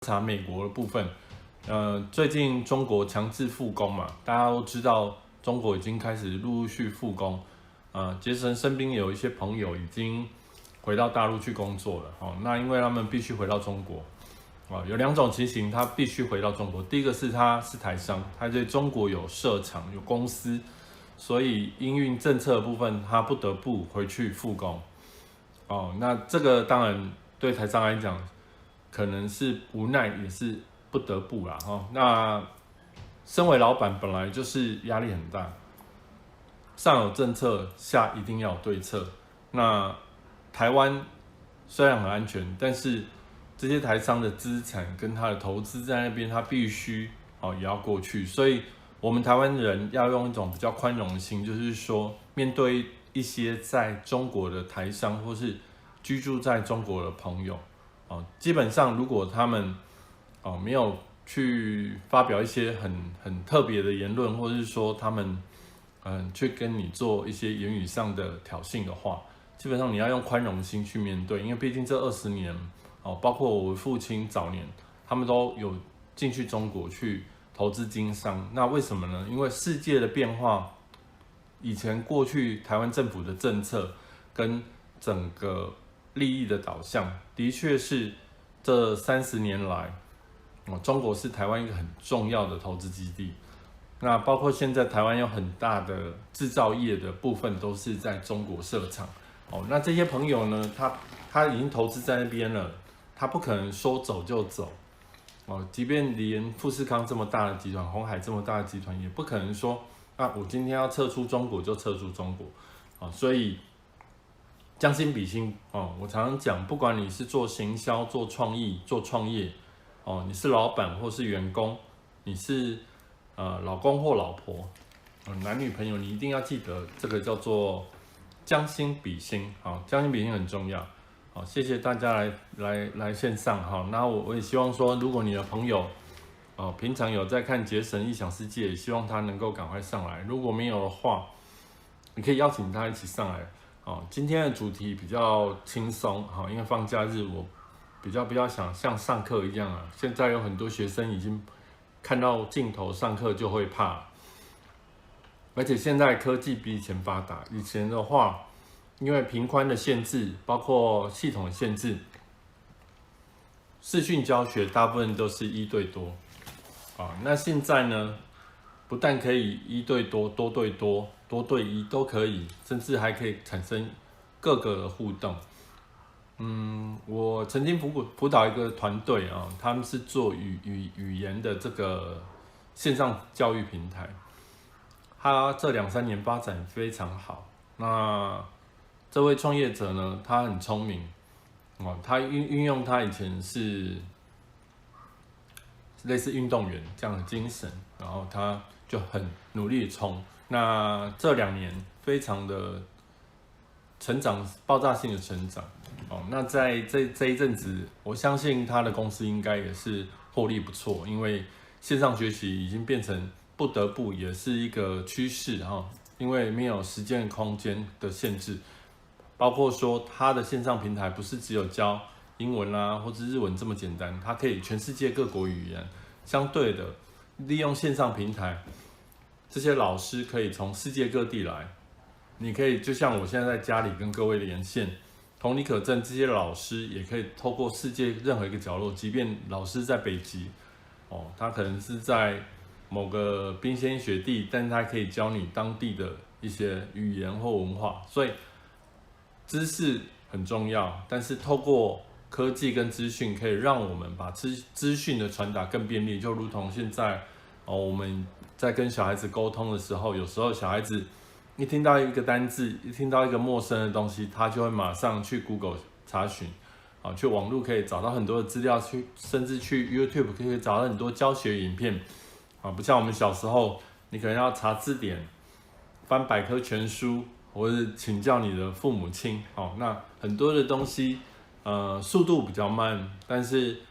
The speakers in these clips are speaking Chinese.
察美国的部分，最近中国强制复工嘛，大家都知道中国已经开始陆续复工，杰森身边有一些朋友已经回到大陆去工作了，那因为他们必须回到中国。有2种情形，他必须回到中国。第一个是他是台商，他在中国有设厂、有公司，所以因应政策的部分，他不得不回去复工。那这个当然对台商来讲，可能是无奈，也是不得不啦。那身为老板，本来就是压力很大，上有政策，下一定要有对策。那台湾虽然很安全，但是这些台商的资产跟他的投资在那边，他必须也要过去，所以我们台湾人要用一种比较宽容的心，就是说面对一些在中国的台商或是居住在中国的朋友，基本上如果他们没有去发表一些很特别的言论，或是说他们去跟你做一些言语上的挑衅的话，基本上你要用宽容心去面对，因为毕竟这20年。包括我父亲早年，他们都有进去中国去投资经商。那为什么呢？因为世界的变化，以前过去台湾政府的政策跟整个利益的导向，的确是这30年来，中国是台湾一个很重要的投资基地。那包括现在台湾有很大的制造业的部分都是在中国设厂。那这些朋友呢，他已经投资在那边了。他不可能说走就走，即便连富士康这么大的集团，鸿海这么大的集团，也不可能说我今天要撤出中国就撤出中国，所以将心比心，我常常讲，不管你是做行销、做创意、做创业，你是老板或是员工，你是老公或老婆，男女朋友，你一定要记得这个叫做将心比心，将心比心很重要。谢谢大家来线上哈，那我也希望说，如果你的朋友平常有在看《杰神异想世界》，也希望他能够赶快上来。如果没有的话，你可以邀请他一起上来。今天的主题比较轻松，因为放假日我比较想像上课一样现在有很多学生已经看到镜头上课就会怕，而且现在科技比以前发达，以前的话。因为频宽的限制，包括系统的限制，视讯教学大部分都是1对多，那现在呢，不但可以1对多、多对多、多对1都可以，甚至还可以产生各个的互动。我曾经辅导一个团队他们是做语言的这个线上教育平台，他这2-3年发展非常好。那这位创业者呢，他很聪明，他运用他以前是类似运动员这样的精神，然后他就很努力冲。那这2年非常的成长，爆炸性的成长。那在这一阵子，我相信他的公司应该也是获利不错，因为线上学习已经变成不得不，也是一个趋势因为没有时间空间的限制。包括说，它的线上平台不是只有教英文或者日文这么简单，它可以全世界各国语言。相对的，利用线上平台，这些老师可以从世界各地来。你可以就像我现在在家里跟各位连线，同理可证，这些老师也可以透过世界任何一个角落，即便老师在北极，他可能是在某个冰天雪地，但他可以教你当地的一些语言或文化，所以。知识很重要，但是透过科技跟资讯，可以让我们把资讯的传达更便利。就如同现在，我们在跟小孩子沟通的时候，有时候小孩子一听到一个单字，一听到一个陌生的东西，他就会马上去 Google 查询，去网络可以找到很多的资料，甚至去 YouTube 可以找到很多教学影片，不像我们小时候，你可能要查字典、翻百科全书。或是请教你的父母亲，那很多的东西，速度比较慢，但是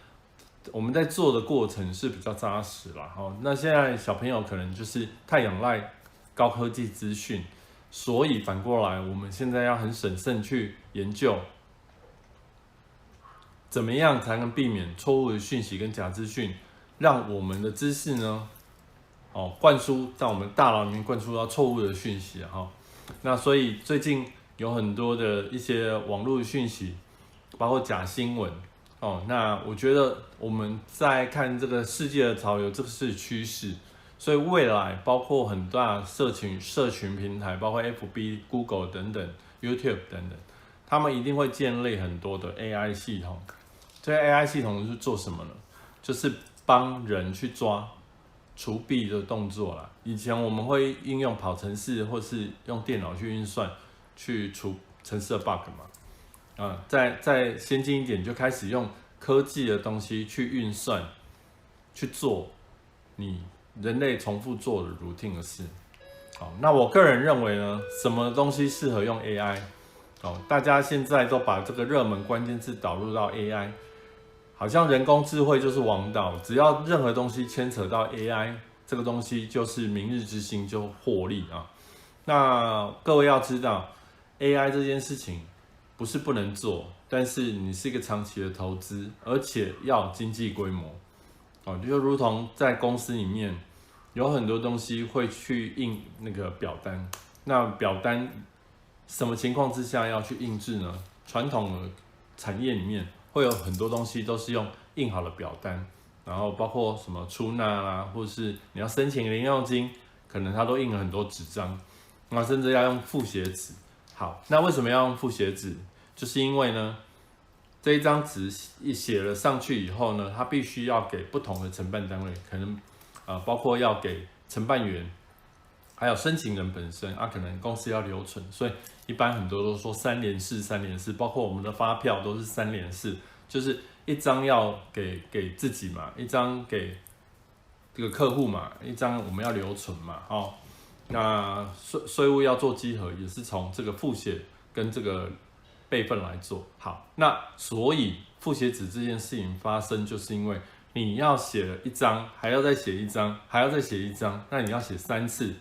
我们在做的过程是比较扎实啦。那现在小朋友可能就是太仰赖高科技资讯，所以反过来，我们现在要很审慎去研究怎么样才能避免错误的讯息跟假资讯，让我们的知识呢，灌输在我们大脑里面灌输到错误的讯息哈。那所以最近有很多的一些网络的讯息，包括假新闻那我觉得我们在看这个世界的潮流，这个是趋势，所以未来包括很大社群平台，包括 FB、Google 等等、YouTube 等等，他们一定会建立很多的 AI 系统。这些 AI 系统是做什么呢？就是帮人去抓除弊的动作啦。以前我们会应用跑程式，或是用电脑去运算，去除程式的 bug 嘛。再先进一点，就开始用科技的东西去运算，去做你人类重复做的 routine 的事。好，那我个人认为呢，什么东西适合用 AI？大家现在都把这个热门关键字导入到 AI， 好像人工智慧就是王道，只要任何东西牵扯到 AI， 这个东西就是明日之星，就获利啊。那各位要知道 ，AI 这件事情不是不能做，但是你是一个长期的投资，而且要经济规模。就如同在公司里面有很多东西会去印那个表单，那表单什么情况之下要去印制呢？传统的产业里面会有很多东西都是用印好的表单，然后包括什么出纳啦，或是你要申请零用金，可能它都印了很多纸张，那甚至要用复写纸。好，那为什么要用复写纸？就是因为呢，这一张纸一写了上去以后呢，它必须要给不同的承办单位，可能包括要给承办员，还有申请人本身可能公司要留存，所以一般很多都说3联4，包括我们的发票都是3联4，就是一张要给自己嘛，一张给这个客户嘛，一张我们要留存嘛，那税务要做稽核，也是从这个复写跟这个备份来做。好，那所以复写纸这件事情发生，就是因为你要写了一张，还要再写一张，还要再写一张，那你要写3次。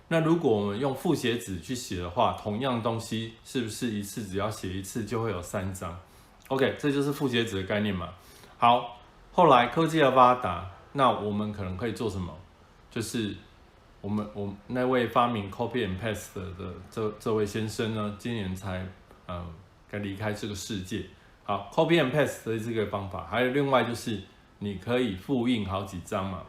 那如果我们用复写纸去写的话，同样东西是不是一次只要写一次就会有3张 ？OK， 这就是复写纸的概念嘛。好，后来科技的发达，那我们可能可以做什么？就是我们那位发明 copy and paste 的这位先生呢，今年才该离开这个世界。好 ，copy and paste 的这个方法，还有另外就是你可以复印好几张嘛。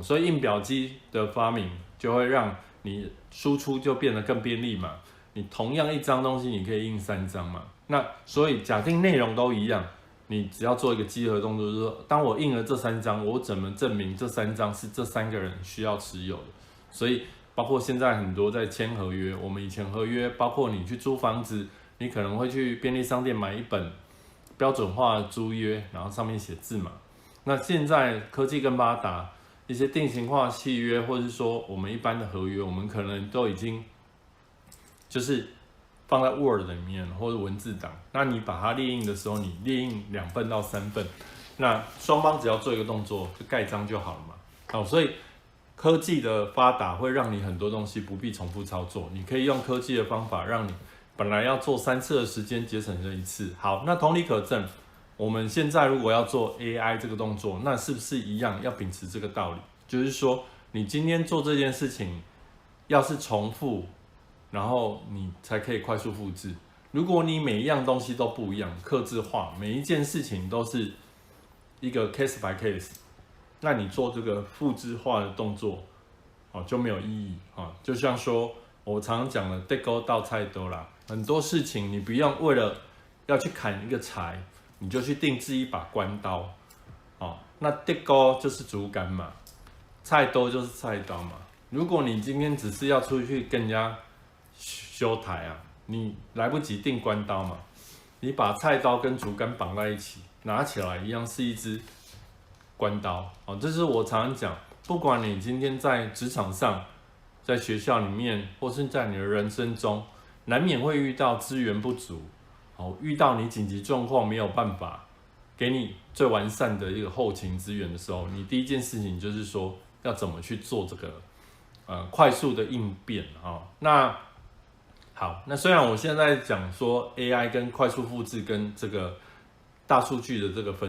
所以印表机的发明就会让你输出就变得更便利嘛。你同样一张东西，你可以印3张嘛。那所以假定内容都一样，你只要做一个稽核动作，就是说，当我印了这3张，我怎么证明这3张是这3个人需要持有的？所以包括现在很多在签合约，我们以前合约，包括你去租房子，你可能会去便利商店买一本标准化的租约，然后上面写字嘛。那现在科技更发达，一些定型化契约，或者是说我们一般的合约，我们可能都已经就是放在 Word 里面或者文字档。那你把它列印的时候，你列印2份到3份，那双方只要做一个动作，就盖章就好了嘛。好，所以科技的发达会让你很多东西不必重复操作，你可以用科技的方法，让你本来要做3次的时间节省了1次。好，那同理可证，我们现在如果要做 AI 这个动作，那是不是一样要秉持这个道理？就是说，你今天做这件事情，要是重复，然后你才可以快速复制。如果你每一样东西都不一样，客制化，每一件事情都是一个 case by case。那你做这个复制化的动作，就没有意义啊。就像说我常常讲的，地沟倒菜刀啦，很多事情你不用为了要去砍一个柴，你就去定制一把关刀，那地沟就是竹竿嘛，菜刀就是菜刀嘛。如果你今天只是要出去跟人家修台你来不及定关刀嘛，你把菜刀跟竹竿绑在一起，拿起来一样是一支关刀。这是我常常讲，不管你今天在职场上，在学校里面，或是在你的人生中，难免会遇到资源不足，遇到你紧急状况没有办法给你最完善的一个后勤资源的时候，你第一件事情就是说要怎么去做这个快速的应变那好，那虽然我现在讲说 AI 跟快速复制跟这个大数据的这个分